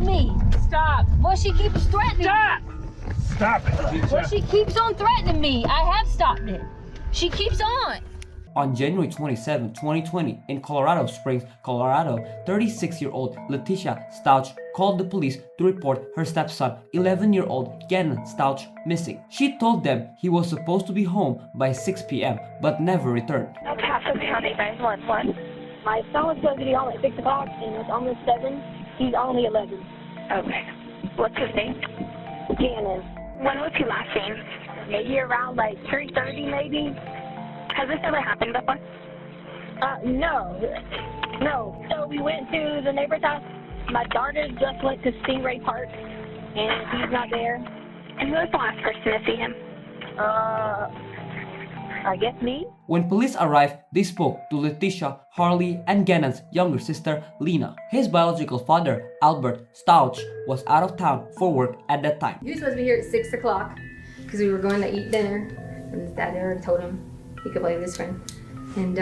me. Stop. Well, she keeps threatening Stop. me. Stop it. Well, she keeps on threatening me. I have stopped it. She keeps on. On January 27, 2020, in Colorado Springs, Colorado, 36-year-old Letecia Stauch called the police to report her stepson, 11-year-old Gannon Stauch, missing. She told them he was supposed to be home by 6 p.m. but never returned. County 911. My son was supposed to be home at 6 o'clock and it's almost 7. He's only 11. Okay. What's his name? Gannon. When was he last seen? Maybe around like 3:30 maybe. Has this ever happened before? No. So we went to the neighbor's house. My daughter just went to Stingray Park and he's not there. And who was the last person to see him? I guess me. When police arrived, they spoke to Letecia, Harley, and Gannon's younger sister, Lena. His biological father, Albert Stauch, was out of town for work at that time. He was supposed to be here at 6 o'clock because we were going to eat dinner. And his dad already told him he could play with his friend. And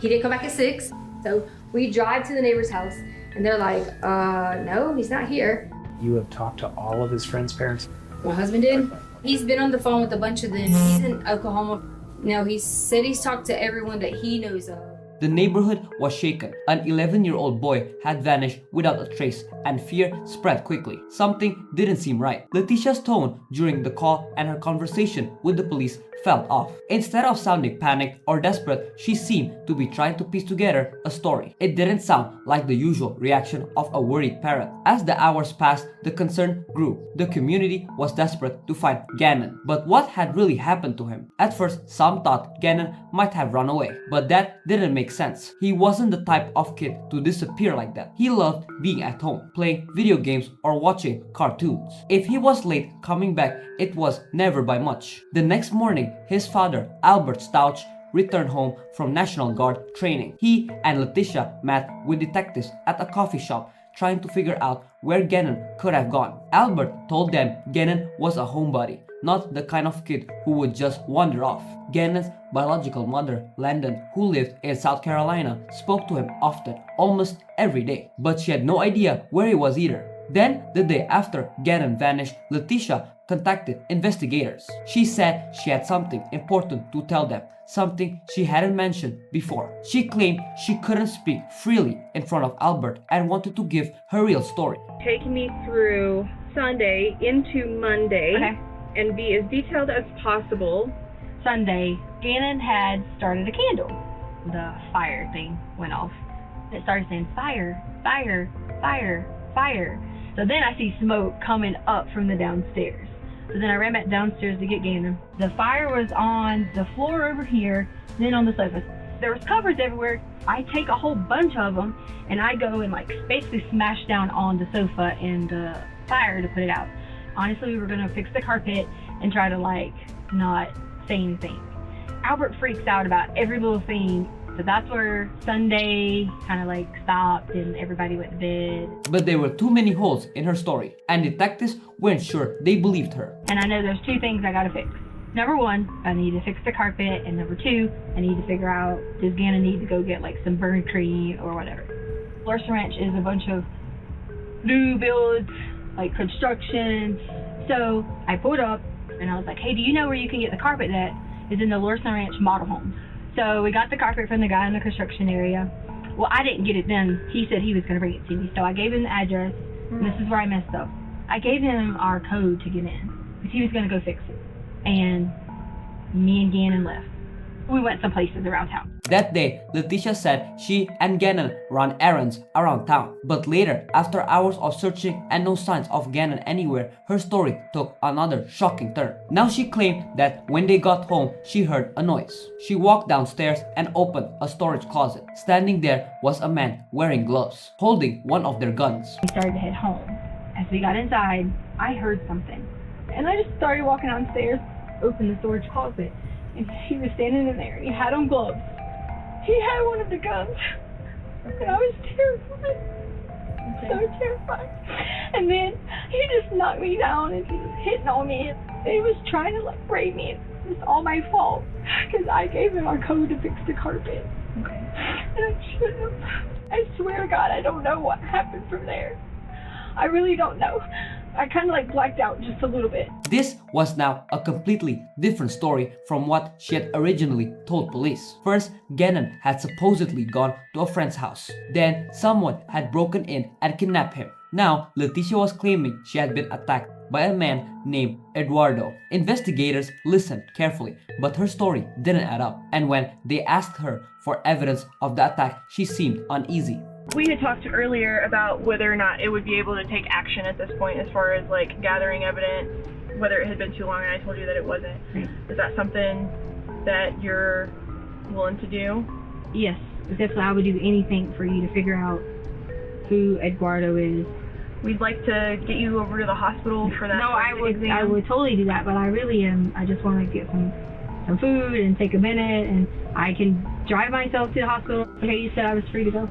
he didn't come back at 6. So we drive to the neighbor's house and they're like, no, he's not here. You have talked to all of his friends' parents? My husband did. He's been on the phone with a bunch of them. He's in Oklahoma. No, he said he's talked to everyone that he knows of. The neighborhood was shaken. An 11-year-old boy had vanished without a trace, and fear spread quickly. Something didn't seem right. Letecia's tone during the call and her conversation with the police felt off. Instead of sounding panicked or desperate, she seemed to be trying to piece together a story. It didn't sound like the usual reaction of a worried parent. As the hours passed, the concern grew. The community was desperate to find Gannon. But what had really happened to him? At first, some thought Gannon might have run away, but that didn't make sense. He wasn't the type of kid to disappear like that. He loved being at home, playing video games or watching cartoons. If he was late coming back, it was never by much. The next morning, his father, Albert Stauch, returned home from National Guard training. He and Letecia met with detectives at a coffee shop trying to figure out where Gannon could have gone. Albert told them Gannon was a homebody, not the kind of kid who would just wander off. Gannon's biological mother, Landon, who lived in South Carolina, spoke to him often, almost every day, but she had no idea where he was either. Then, the day after Gannon vanished, Letecia contacted investigators. She said she had something important to tell them, something she hadn't mentioned before. She claimed she couldn't speak freely in front of Albert and wanted to give her real story. Take me through Sunday into Monday, Okay. and be as detailed as possible. Sunday, Gannon had started a candle. The fire thing went off. It started saying fire, fire, fire, fire. So then I see smoke coming up from the downstairs. So then I ran back downstairs to get Gannon. The fire was on the floor over here, then on the sofa. There was covers everywhere. I take a whole bunch of them and I go and like basically smash down on the sofa and the fire to put it out. Honestly, we were gonna fix the carpet and try to like not say anything. Albert freaks out about every little thing. So that's where Sunday kind of like stopped and everybody went to bed. But there were too many holes in her story, and detectives weren't sure they believed her. And I know there's 2 things I gotta fix. Number 1, I need to fix the carpet, and number 2, I need to figure out, does Gannon need to go get like some burn cream or whatever. Larson Ranch is a bunch of new builds, like construction. So I pulled up and I was like, hey, do you know where you can get the carpet that is in the Larson Ranch model homes? So we got the carpet from the guy in the construction area. Well, I didn't get it then. He said he was going to bring it to me. So I gave him the address, and this is where I messed up. I gave him our code to get in, because he was going to go fix it. And me and Gannon left. We went some places around town. That day, Letecia said she and Gannon ran errands around town. But later, after hours of searching and no signs of Gannon anywhere, her story took another shocking turn. Now she claimed that when they got home, she heard a noise. She walked downstairs and opened a storage closet. Standing there was a man wearing gloves, holding one of their guns. We started to head home. As we got inside, I heard something. And I just started walking downstairs, opened the storage closet. And he was standing in there. He had on gloves. He had one of the guns. Okay. And I was terrified. Okay. So terrified. And then he just knocked me down and he was hitting on me. And he was trying to like rape me. It's all my fault. Because I gave him our code to fix the carpet. Okay. And I shouldn't have. I swear to God, I don't know what happened from there. I really don't know. I kind of like blacked out just a little bit. This was now a completely different story from what she had originally told police. First, Gannon had supposedly gone to a friend's house. Then, someone had broken in and kidnapped him. Now, Letecia was claiming she had been attacked by a man named Eduardo. Investigators listened carefully, but her story didn't add up. And when they asked her for evidence of the attack, she seemed uneasy. We had talked earlier about whether or not it would be able to take action at this point as far as like gathering evidence, whether it had been too long, and I told you that it wasn't. Is that something that you're willing to do? Yes, definitely. I would do anything for you to figure out who Eduardo is. We'd like to get you over to the hospital for that. No, I exam. would totally do that, but I really am. I just want to get some food and take a minute, and I can drive myself to the hospital. Okay, you said I was free to go.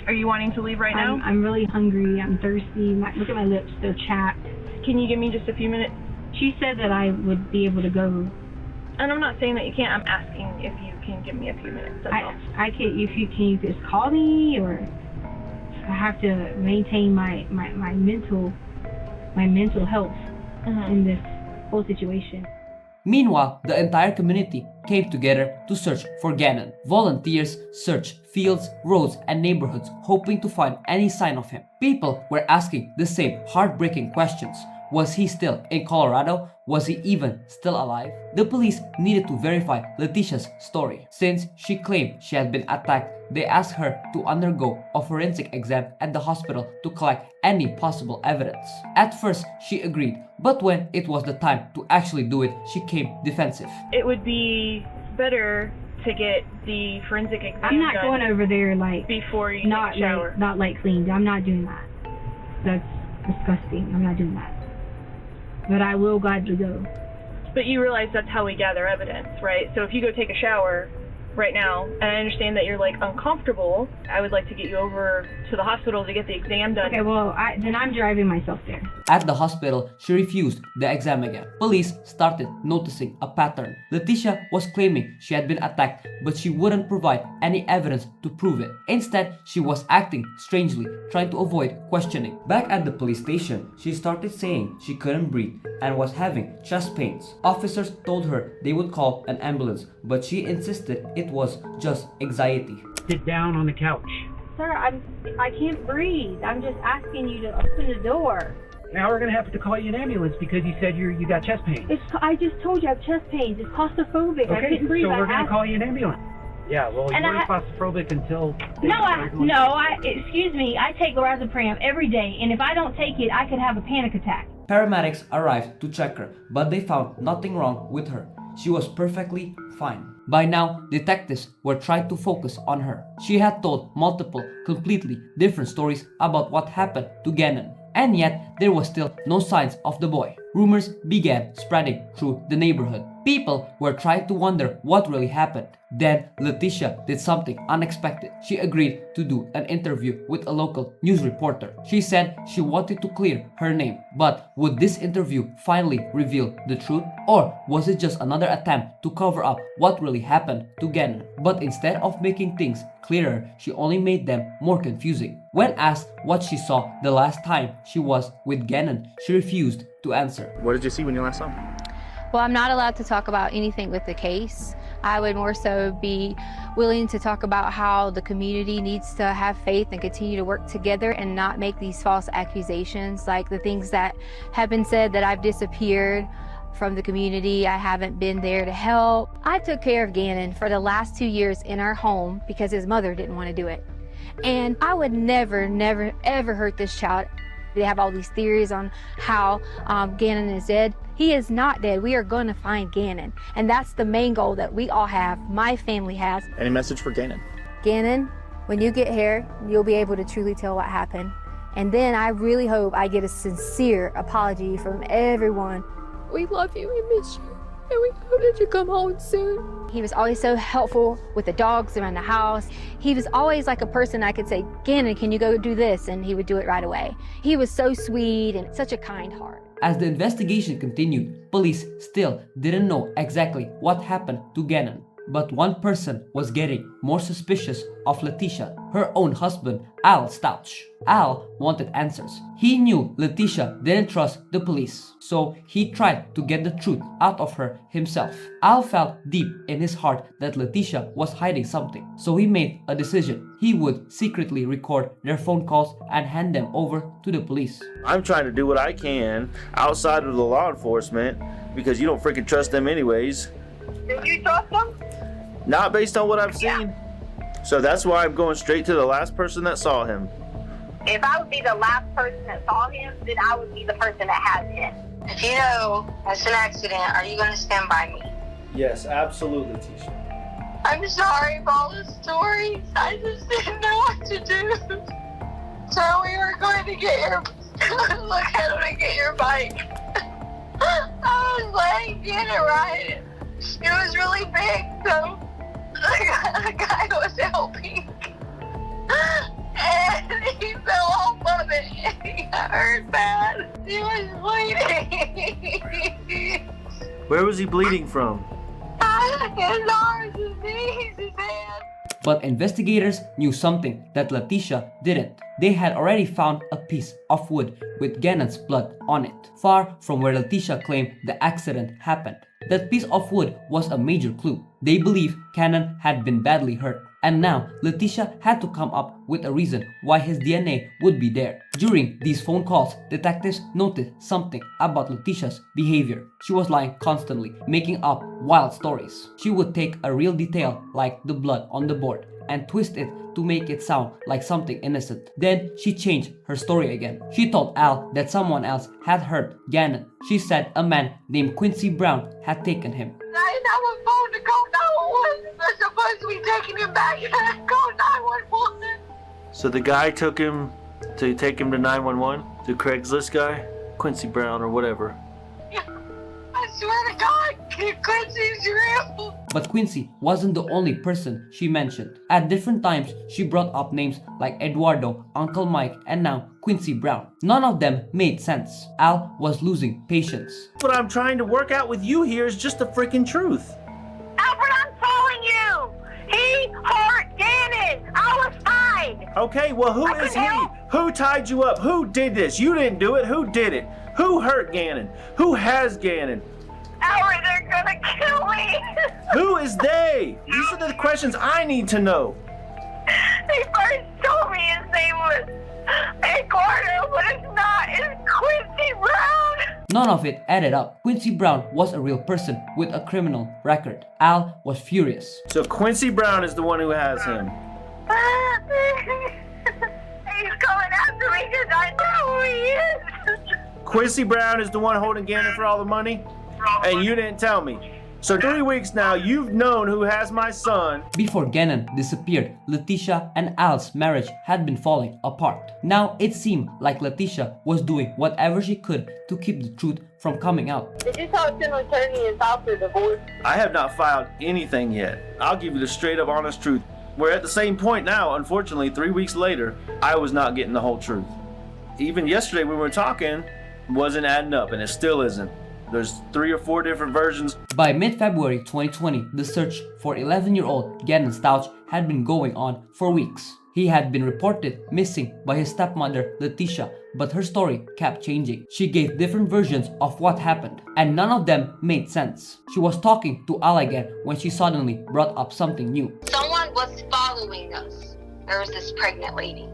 Are you wanting to leave right now? I'm really hungry. I'm thirsty. Look at my lips; they're chapped. Can you give me just a few minutes? She said that I would be able to go. And I'm not saying that you can't. I'm asking if you can give me a few minutes. That's all. I can. If you can, you just call me, or I have to maintain my mental health in this whole situation. Meanwhile, the entire community came together to search for Gannon. Volunteers searched fields, roads, and neighborhoods, hoping to find any sign of him. People were asking the same heartbreaking questions. Was he still in Colorado? Was he even still alive? The police needed to verify Letecia's story. Since she claimed she had been attacked, they asked her to undergo a forensic exam at the hospital to collect any possible evidence. At first, she agreed, but when it was the time to actually do it, she became defensive. It would be better to get the forensic exam I'm not done going over there like before you not take a shower. not like cleaned. I'm not doing that. That's disgusting. I'm not doing that. But I will gladly go. But you realize that's how we gather evidence, right? So if you go take a shower right now, and I understand that you're like uncomfortable, I would like to get you over to the hospital to get the exam done. Okay, well, then I'm driving myself there. At the hospital, she refused the exam again. Police started noticing a pattern. Letecia was claiming she had been attacked, but she wouldn't provide any evidence to prove it. Instead, she was acting strangely, trying to avoid questioning. Back at the police station, she started saying she couldn't breathe and was having chest pains. Officers told her they would call an ambulance, but she insisted it was just anxiety. Sit down on the couch. Sir, I can't breathe. I'm just asking you to open the door. Now we're gonna have to call you an ambulance because you said you got chest pain. I just told you I have chest pains. It's claustrophobic. I couldn't breathe. So we're gonna call you an ambulance. Yeah, well, you weren't claustrophobic until... Excuse me. I take lorazepam every day, and if I don't take it, I could have a panic attack. Paramedics arrived to check her, but they found nothing wrong with her. She was perfectly fine. By now, detectives were trying to focus on her. She had told multiple, completely different stories about what happened to Gannon. And yet, there was still no signs of the boy. Rumors began spreading through the neighborhood. People were trying to wonder what really happened. Then, Letecia did something unexpected. She agreed to do an interview with a local news reporter. She said she wanted to clear her name. But would this interview finally reveal the truth? Or was it just another attempt to cover up what really happened to Gannon? But instead of making things clearer, she only made them more confusing. When asked what she saw the last time she was with Gannon, she refused to answer. What did you see when you last saw him? Well, I'm not allowed to talk about anything with the case. I would more so be willing to talk about how the community needs to have faith and continue to work together and not make these false accusations, like the things that have been said that I've disappeared from the community. I haven't been there to help. I took care of Gannon for the last 2 years in our home because his mother didn't want to do it. And I would never, ever hurt this child. They have all these theories on how Gannon is dead. He is not dead. We are going to find Gannon. And that's the main goal that we all have, my family has. Any message for Gannon? Gannon, when you get here, you'll be able to truly tell what happened. And then I really hope I get a sincere apology from everyone. We love you, we miss you, and we hope that you come home soon. He was always so helpful with the dogs around the house. He was always like a person I could say, Gannon, can you go do this? And he would do it right away. He was so sweet and such a kind heart. As the investigation continued, police still didn't know exactly what happened to Gannon. But one person was getting more suspicious of Letecia, her own husband, Al Stauch. Al wanted answers. He knew Letecia didn't trust the police, so he tried to get the truth out of her himself. Al felt deep in his heart that Letecia was hiding something, so he made a decision. He would secretly record their phone calls and hand them over to the police. I'm trying to do what I can outside of the law enforcement because you don't freaking trust them anyways. Did you trust them? Not based on what I've seen. So that's why I'm going straight to the last person that saw him. If I would be the last person that saw him, then I would be the person that has him. If you know it's an accident, are you going to stand by me? Yes, absolutely, Tisha. I'm sorry for all the stories. I just didn't know what to do. So we were going to get your look at him and get your bike. I was like, get it right. It was really big, so the guy was helping. And he fell off of it and he got hurt bad. He was bleeding. Where was he bleeding from? His arms, his knees, his hands. But investigators knew something that Letecia didn't. They had already found a piece of wood with Gannon's blood on it, far from where Letecia claimed the accident happened. That piece of wood was a major clue. They believe Cannon had been badly hurt, and now Letecia had to come up with a reason why his DNA would be there. During these phone calls, detectives noticed something about Letecia's behavior. She was lying constantly, making up wild stories. She would take a real detail like the blood on the board and twist it to make it sound like something innocent. Then she changed her story again. She told Al that someone else had hurt Gannon. She said a man named Quincy Brown had taken him. I didn't have a phone to call 911. They're supposed to be taking him back and I called 911. So the guy took him to take him to 911? The Craigslist guy? Quincy Brown or whatever. I swear to God, Quincy's real. But Quincy wasn't the only person she mentioned. At different times, she brought up names like Eduardo, Uncle Mike, and now Quincy Brown. None of them made sense. Al was losing patience. What I'm trying to work out with you here is just the freaking truth. Alfred, I'm telling you, he hurt Gannon. I was fine. Okay, well, who is he? Who tied you up? Who did this? You didn't do it. Who did it? Who hurt Gannon? Who has Gannon? Alfred, they're gonna kill me. Who is they? These are the questions I need to know. They first told me his name was Eduardo, but it's not. It's Quincy Brown. None of it added up. Quincy Brown was a real person with a criminal record. Al was furious. So Quincy Brown is the one who has him. He's coming after me because I know who he is. Quincy Brown is the one holding Gannon for all the money? And you didn't tell me. So 3 weeks now, you've known who has my son. Before Gannon disappeared, Letecia and Al's marriage had been falling apart. Now it seemed like Letecia was doing whatever she could to keep the truth from coming out. Did you talk to an attorney and file for divorce? I have not filed anything yet. I'll give you the straight up honest truth. We're at the same point now. Unfortunately, 3 weeks later, I was not getting the whole truth. Even yesterday when we were talking, wasn't adding up, and it still isn't. There's 3 or 4 different versions. By mid-February 2020, the search for 11-year-old Gannon Stauch had been going on for weeks. He had been reported missing by his stepmother Letecia, but her story kept changing. She gave different versions of what happened, and none of them made sense. She was talking to Al again when she suddenly brought up something new. Someone was following us. There was this pregnant lady.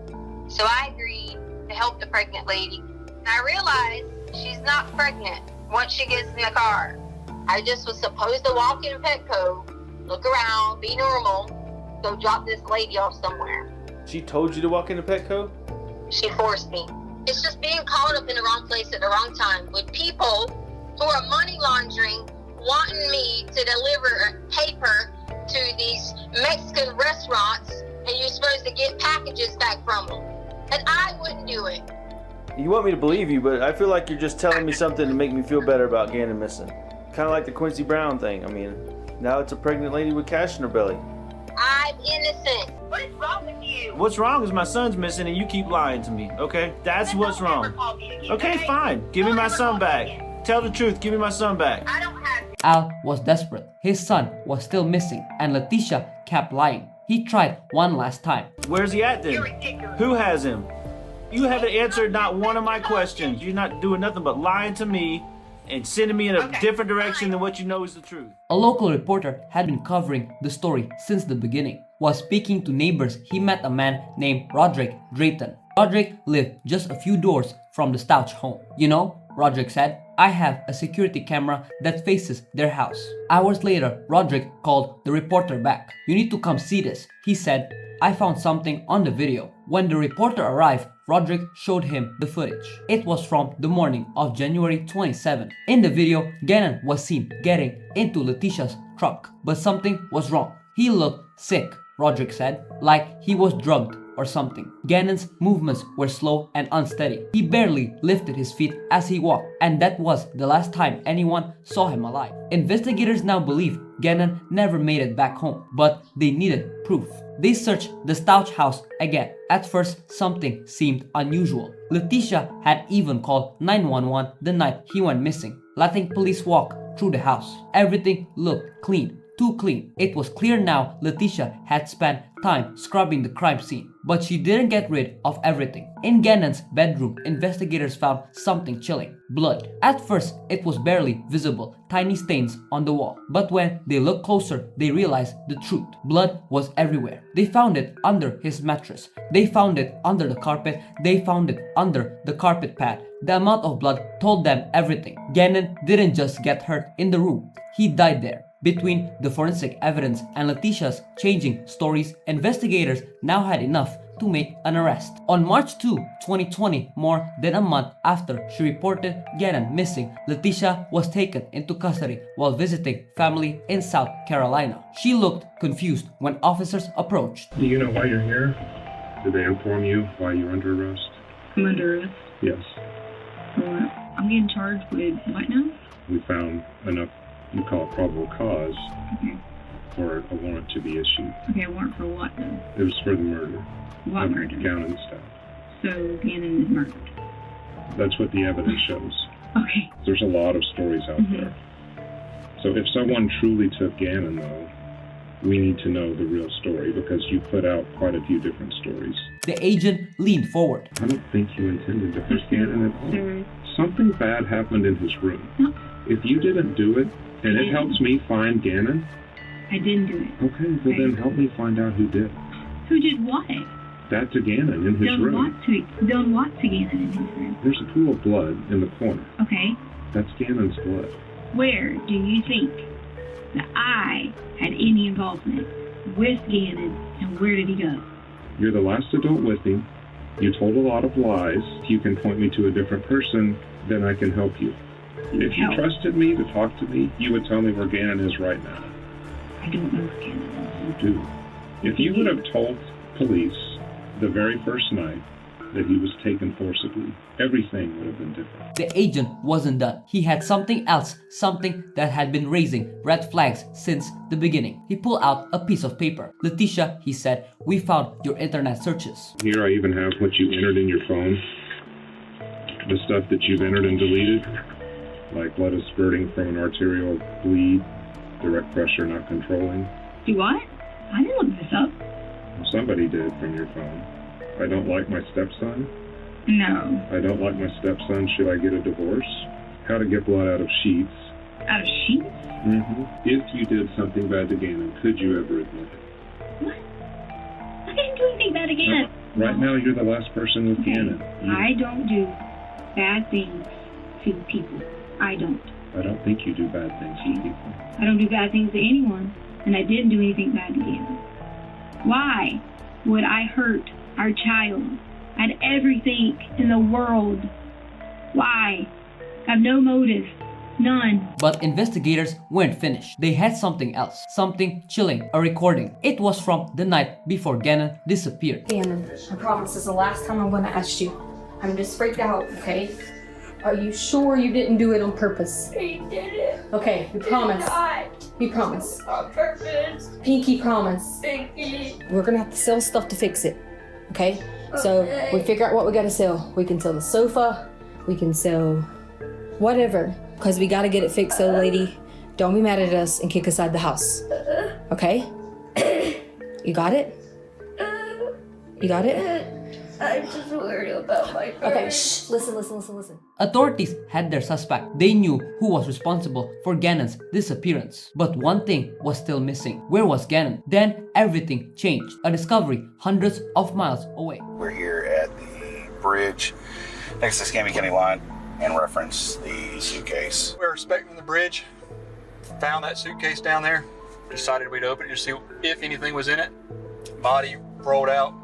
So I agreed to help the pregnant lady. And I realized she's not pregnant once she gets in the car. I just was supposed to walk in Petco, look around, be normal, go drop this lady off somewhere. She told you to walk into Petco? She forced me. It's just being caught up in the wrong place at the wrong time with people who are money laundering, wanting me to deliver paper to these Mexican restaurants, and you're supposed to get packages back from them. And I wouldn't do it. You want me to believe you, but I feel like you're just telling me something to make me feel better about Gannon missing. Kind of like the Quincy Brown thing. I mean, now it's a pregnant lady with cash in her belly. I'm innocent. What is wrong with you? What's wrong is my son's missing and you keep lying to me, okay? That's what's wrong. Okay, fine. Give me my son back. Tell the truth. Give me my son back. I don't have him. Al was desperate. His son was still missing, and Letecia kept lying. He tried one last time. Where's he at then? Who has him? You haven't answered not one of my questions. You're not doing nothing but lying to me and sending me in a different direction than what you know is the truth. A local reporter had been covering the story since the beginning. While speaking to neighbors, he met a man named Roderick Drayton. Roderick lived just a few doors from the Stauch home. You know, Roderick said, I have a security camera that faces their house. Hours later, Roderick called the reporter back. You need to come see this, he said. I found something on the video. When the reporter arrived, Roderick showed him the footage. It was from the morning of January 27. In the video, Gannon was seen getting into Letecia's truck, but something was wrong. He looked sick, Roderick said, like he was drugged or something. Gannon's movements were slow and unsteady. He barely lifted his feet as he walked, and that was the last time anyone saw him alive. Investigators now believe Gannon never made it back home, but they needed proof. They searched the Stauch house again. At first, something seemed unusual. Letecia had even called 911 the night he went missing, letting police walk through the house. Everything looked clean. Too clean. It was clear now Letecia had spent time scrubbing the crime scene, but she didn't get rid of everything. In Gannon's bedroom, investigators found something chilling. Blood. At first, it was barely visible, tiny stains on the wall. But when they looked closer, they realized the truth. Blood was everywhere. They found it under his mattress. They found it under the carpet. They found it under the carpet pad. The amount of blood told them everything. Gannon didn't just get hurt in the room. He died there. Between the forensic evidence and Letecia's changing stories, investigators now had enough to make an arrest. On March 2, 2020, more than a month after she reported Gannon missing, Letecia was taken into custody while visiting family in South Carolina. She looked confused when officers approached. Do you know why you're here? Did they inform you why you're under arrest? I'm under arrest? Yes. I'm getting charged with what now? We found enough, you call it probable cause, for a warrant to be issued. Okay, a warrant for what though? It was for the murder. What murder? Gannon and Stauch. So Gannon is murdered. That's what the evidence shows. Okay. There's a lot of stories out there. So if someone truly took Gannon though, we need to know the real story because you put out quite a few different stories. The agent leaned forward. I don't think you intended to hurt Gannon at all. Something bad happened in his room. No. If you didn't do it, and it helps me find Gannon. I didn't do it. Okay, well then help me find out who did. Who did what? That to Gannon in his room. Done what to Gannon in his room? There's a pool of blood in the corner. Okay. That's Gannon's blood. Where do you think that I had any involvement with Gannon, and where did he go? You're the last adult with him. You told a lot of lies. If you can point me to a different person, then I can help you. If you trusted me to talk to me, you would tell me where Gannon is right now. I don't know where Gannon is. You do. If you would have told police the very first night that he was taken forcibly, everything would have been different. The agent wasn't done. He had something else, something that had been raising red flags since the beginning. He pulled out a piece of paper. Letecia, he said, we found your internet searches. Here I even have what you entered in your phone. The stuff that you've entered and deleted. Like blood is spurting from an arterial bleed, direct pressure not controlling. Do what? I didn't look this up. Somebody did from your phone. I don't like my stepson. No. I don't like my stepson. Should I get a divorce? How to get blood out of sheets. Out of sheets? If you did something bad to Gannon, could you ever admit it? What? I didn't do anything bad to Gannon. Right now, you're the last person with Gannon. I don't do bad things to people. I don't think you do bad things to people. I don't do bad things to anyone, and I didn't do anything bad to Gannon. Why would I hurt our child? I had everything in the world. Why? I have no motive. None. But investigators weren't finished. They had something else. Something chilling. A recording. It was from the night before Gannon disappeared. Gannon, I promise this is the last time I'm gonna ask you. I'm just freaked out, okay? Are you sure you didn't do it on purpose? He did it. Okay, we promise. We promise. On purpose. Pinky promise. Pinky. We're gonna have to sell stuff to fix it. Okay? So we figure out what we gotta sell. We can sell the sofa, we can sell whatever. Because we gotta get it fixed so the lady Don't be mad at us and kick us out of the house. Okay? You got it? You got it? I'm just worried about my parents. Okay, shh. Listen. Authorities had their suspect. They knew who was responsible for Gannon's disappearance. But one thing was still missing. Where was Gannon? Then everything changed. A discovery hundreds of miles away. We're here at the bridge next to Scamby County line and reference the suitcase. We were inspecting the bridge, found that suitcase down there, decided we'd open it to see if anything was in it. Body rolled out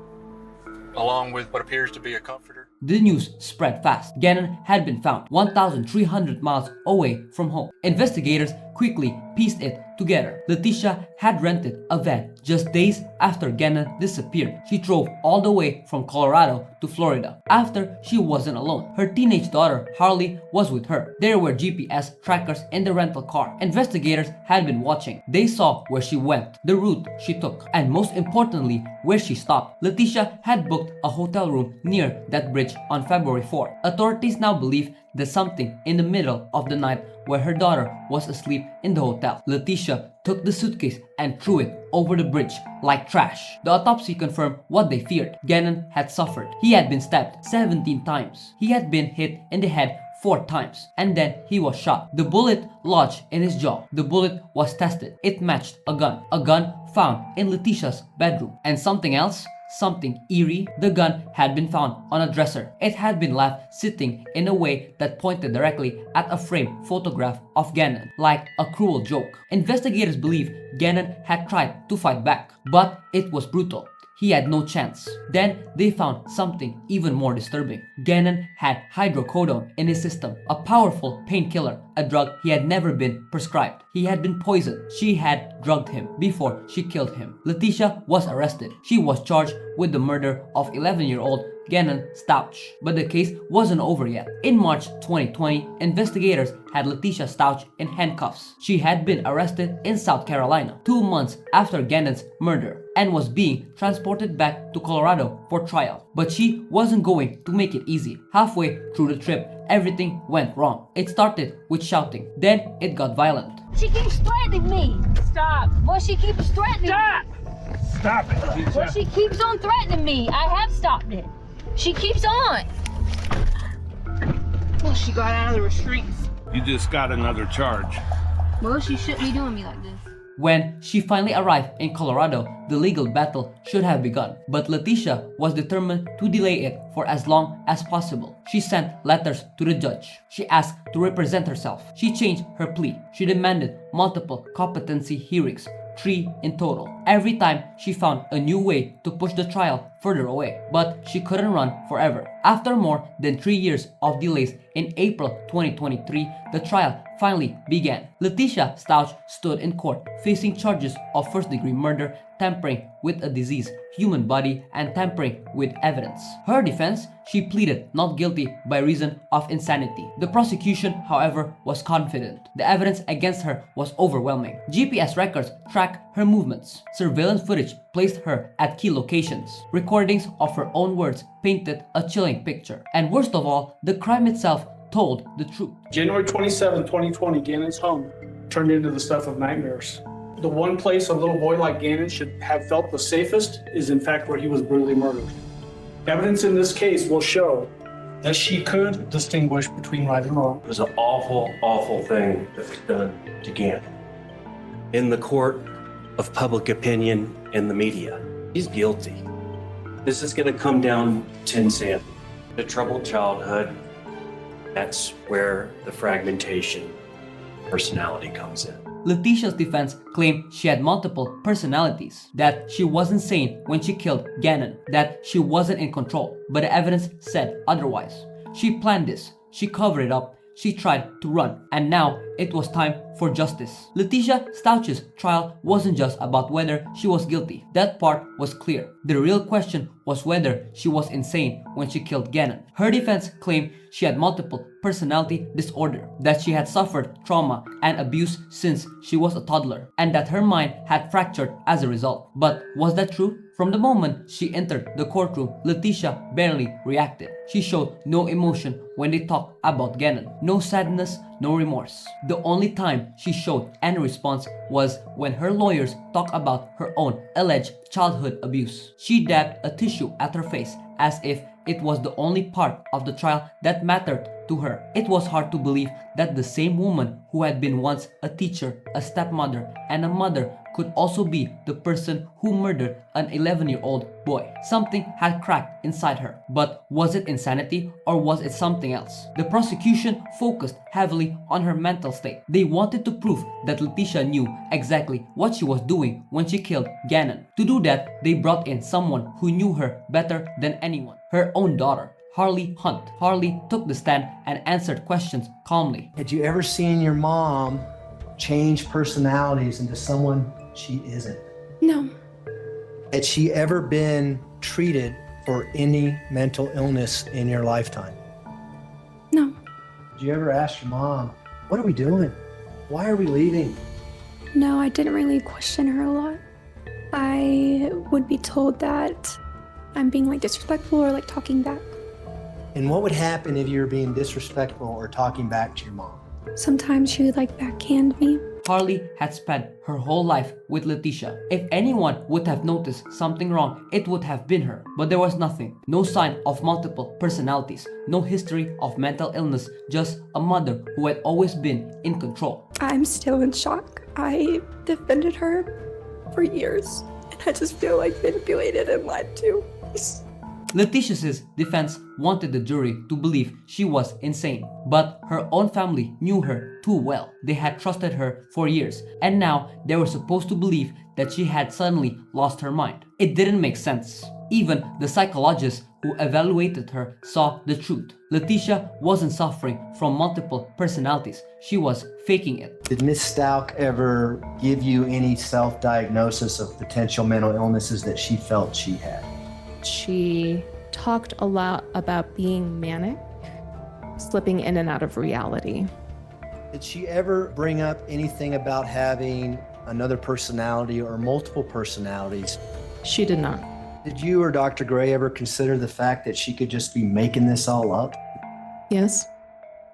along with what appears to be a comforter. The news spread fast. Gannon had been found 1,300 miles away from home. Investigators quickly pieced it together. Letecia had rented a van just days after Gannon disappeared. She drove all the way from Colorado to Florida after she wasn't alone. Her teenage daughter, Harley, was with her. There were GPS trackers in the rental car. Investigators had been watching. They saw where she went, the route she took, and most importantly, where she stopped. Letecia had booked a hotel room near that bridge on February 4th. Authorities now believe that something in the middle of the night where her daughter was asleep in the hotel. Letecia took the suitcase and threw it over the bridge like trash. The autopsy confirmed what they feared. Gannon had suffered. He had been stabbed 17 times. He had been hit in the head 4 times, and then he was shot. The bullet lodged in his jaw. The bullet was tested. It matched a gun found in Letecia's bedroom. And something else? Something eerie. The gun had been found on a dresser. It had been left sitting in a way that pointed directly at a framed photograph of Gannon, like a cruel joke. Investigators believe Gannon had tried to fight back, but it was brutal. He had no chance. Then they found something even more disturbing. Gannon had hydrocodone in his system, a powerful painkiller, a drug he had never been prescribed. He had been poisoned. She had drugged him before she killed him. Letecia was arrested. She was charged with the murder of 11-year-old Gannon Stauch. But the case wasn't over yet. In March 2020, investigators had Letecia Stauch in handcuffs. She had been arrested in South Carolina 2 months after Gannon's murder and was being transported back to Colorado for trial. But she wasn't going to make it easy. Halfway through the trip, everything went wrong. It started with shouting, then it got violent. She keeps threatening me. Stop. Well, she keeps threatening me. Stop it. Well, she keeps on threatening me. I have stopped it. She keeps on. Well, she got out of the restraints. You just got another charge. Well, she shouldn't be doing me like this. When she finally arrived in Colorado, the legal battle should have begun. But Letecia was determined to delay it for as long as possible. She sent letters to the judge. She asked to represent herself. She changed her plea. She demanded multiple competency hearings, 3 in total. Every time she found a new way to push the trial further away, but she couldn't run forever. After more than 3 years of delays, in April 2023, the trial finally began. Letecia Stauch stood in court facing charges of first-degree murder, tampering with a diseased human body, and tampering with evidence. Her defense, she pleaded not guilty by reason of insanity. The prosecution, however, was confident. The evidence against her was overwhelming. GPS records tracked her movements. Surveillance footage placed her at key locations. Recordings of her own words painted a chilling picture. And worst of all, the crime itself told the truth. January 27, 2020, Gannon's home turned into the stuff of nightmares. The one place a little boy like Gannon should have felt the safest is in fact where he was brutally murdered. Evidence in this case will show that she could distinguish between right and wrong. It was an awful, awful thing that was done to Gannon. In the court of public opinion and the media, he's guilty. This is going to come down to insanity. A troubled childhood, that's where the fragmentation personality comes in. Letecia's defense claimed she had multiple personalities, that she was insane when she killed Gannon, that she wasn't in control, but the evidence said otherwise. She planned this, she covered it up, she tried to run, and now it was time for justice. Letecia Stauch's trial wasn't just about whether she was guilty. That part was clear. The real question was whether she was insane when she killed Gannon. Her defense claimed she had multiple personality disorder, that she had suffered trauma and abuse since she was a toddler, and that her mind had fractured as a result. But was that true? From the moment she entered the courtroom, Letecia barely reacted. She showed no emotion when they talked about Gannon. No sadness, no remorse. The only time she showed any response was when her lawyers talked about her own alleged childhood abuse. She dabbed a tissue at her face as if it was the only part of the trial that mattered to her. It was hard to believe that the same woman who had been once a teacher, a stepmother, and a mother could also be the person who murdered an 11-year-old boy. Something had cracked inside her. But was it insanity or was it something else? The prosecution focused heavily on her mental state. They wanted to prove that Letecia knew exactly what she was doing when she killed Gannon. To do that, they brought in someone who knew her better than anyone, her own daughter, Harley Hunt. Harley took the stand and answered questions calmly. Had you ever seen your mom change personalities into someone she isn't? No. Had she ever been treated for any mental illness in your lifetime? No. Did you ever ask your mom, what are we doing? Why are we leaving? No, I didn't really question her a lot. I would be told that I'm being like disrespectful or like talking back. And what would happen if you were being disrespectful or talking back to your mom? Sometimes she would like backhand me. Harley had spent her whole life with Letecia. If anyone would have noticed something wrong, it would have been her. But there was nothing. No sign of multiple personalities. No history of mental illness. Just a mother who had always been in control. I'm still in shock. I defended her for years. And I just feel like manipulated and lied to. Letecia's defense wanted the jury to believe she was insane, but her own family knew her too well. They had trusted her for years, and now they were supposed to believe that she had suddenly lost her mind. It didn't make sense. Even the psychologist who evaluated her saw the truth. Letecia wasn't suffering from multiple personalities. She was faking it. Did Miss Stauch ever give you any self-diagnosis of potential mental illnesses that she felt she had? She talked a lot about being manic, slipping in and out of reality. Did she ever bring up anything about having another personality or multiple personalities? She did not. Did you or Dr. Gray ever consider the fact that she could just be making this all up? Yes.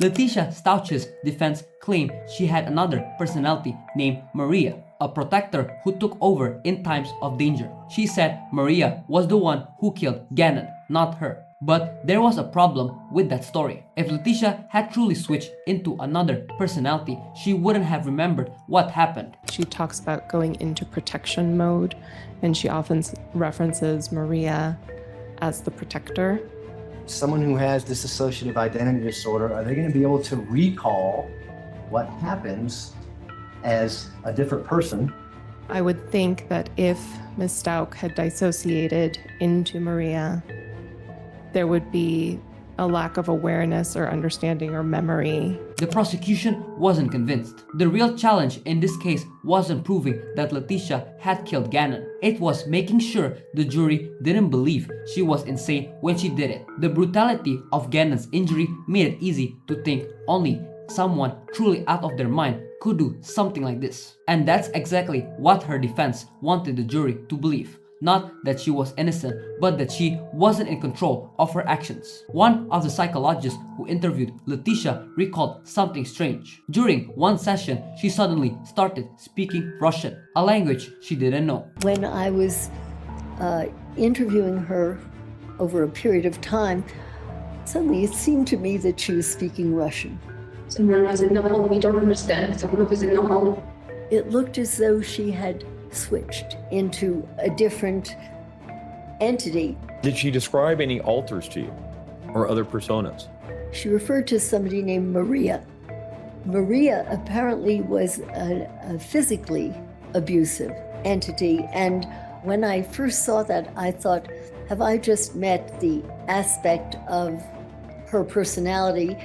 Letecia Stauch's defense claimed she had another personality named Maria, a protector who took over in times of danger. She said Maria was the one who killed Gannon, not her. But there was a problem with that story. If Letecia had truly switched into another personality, she wouldn't have remembered what happened. She talks about going into protection mode, and she often references Maria as the protector. Someone who has dissociative identity disorder, are they going to be able to recall what happens as a different person? I would think that if Ms. Stauch had dissociated into Maria, there would be a lack of awareness or understanding or memory. The prosecution wasn't convinced. The real challenge in this case wasn't proving that Letecia had killed Gannon. It was making sure the jury didn't believe she was insane when she did it. The brutality of Gannon's injury made it easy to think only someone truly out of their mind could do something like this. And that's exactly what her defense wanted the jury to believe. Not that she was innocent, but that she wasn't in control of her actions. One of the psychologists who interviewed Letecia recalled something strange. During one session, she suddenly started speaking Russian, a language she didn't know. When I was interviewing her over a period of time, suddenly it seemed to me that she was speaking Russian. Someone was in the hall, we don't understand. Someone was in the hall. It looked as though she had switched into a different entity. Did she describe any alters to you or other personas? She referred to somebody named Maria. Maria apparently was a physically abusive entity, and when I first saw that, I thought, have I just met the aspect of her personality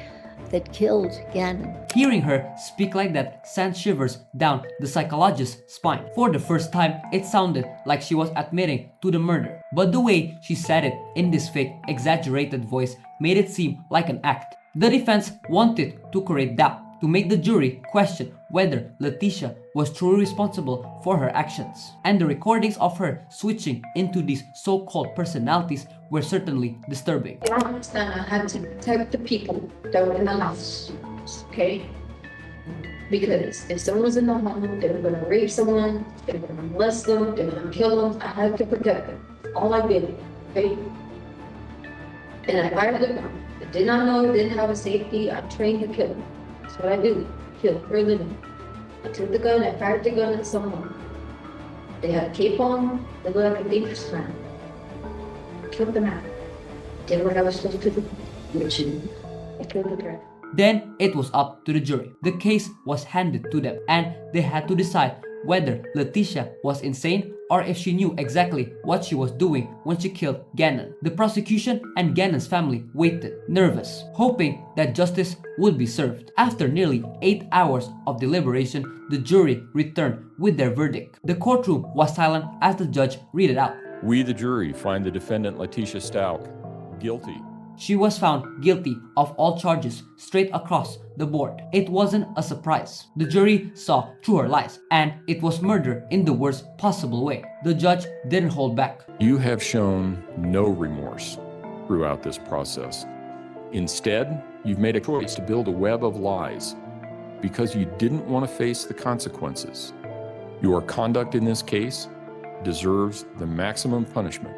that killed Gannon? Hearing her speak like that sent shivers down the psychologist's spine. For the first time, it sounded like she was admitting to the murder. But the way she said it in this fake, exaggerated voice made it seem like an act. The defense wanted to create doubt, to make the jury question whether Letecia was truly responsible for her actions. And the recordings of her switching into these so-called personalities were certainly disturbing. I understand I had to protect the people that were in the house, okay? Because if someone was in the home, they were going to rape someone, they were going to molest them, they were going to kill them. I had to protect them. All I did, okay? And I fired the gun. I did not know, didn't have a safety. I'm trained to kill. That's what I do, kill for a living. I took the gun, I fired the gun at someone. They had a cape on, they looked like a dangerous man. I killed the man. Did what I was supposed to do, which is I killed the girl. Then it was up to the jury. The case was handed to them and they had to decide whether Letecia was insane or if she knew exactly what she was doing when she killed Gannon. The prosecution and Gannon's family waited, nervous, hoping that justice would be served. After nearly 8 hours of deliberation, the jury returned with their verdict. The courtroom was silent as the judge read it out. We, the jury, find the defendant Letecia Stauch guilty. She was found guilty of all charges straight across the board. It wasn't a surprise. The jury saw through her lies, and it was murder in the worst possible way. The judge didn't hold back. You have shown no remorse throughout this process. Instead, you've made a choice to build a web of lies because you didn't want to face the consequences. Your conduct in this case deserves the maximum punishment.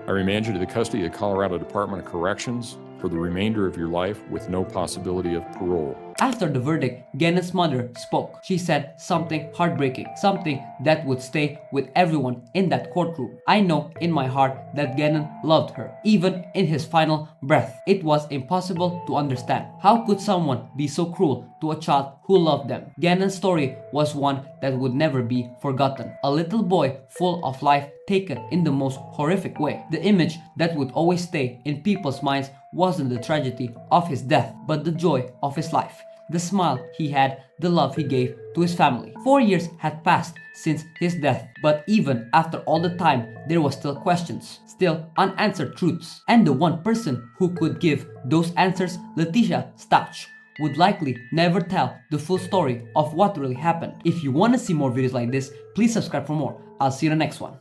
I remand you to the custody of the Colorado Department of Corrections for the remainder of your life with no possibility of parole. After the verdict, Gannon's mother spoke. She said something heartbreaking, something that would stay with everyone in that courtroom. I know in my heart that Gannon loved her, even in his final breath. It was impossible to understand. How could someone be so cruel to a child who loved them? Gannon's story was one that would never be forgotten. A little boy full of life taken in the most horrific way. The image that would always stay in people's minds wasn't the tragedy of his death, but the joy of his life. The smile he had, the love he gave to his family. 4 years had passed since his death, but even after all the time, there was still questions, still unanswered truths. And the one person who could give those answers, Letecia Stauch, would likely never tell the full story of what really happened. If you want to see more videos like this, please subscribe for more. I'll see you in the next one.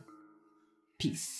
Peace.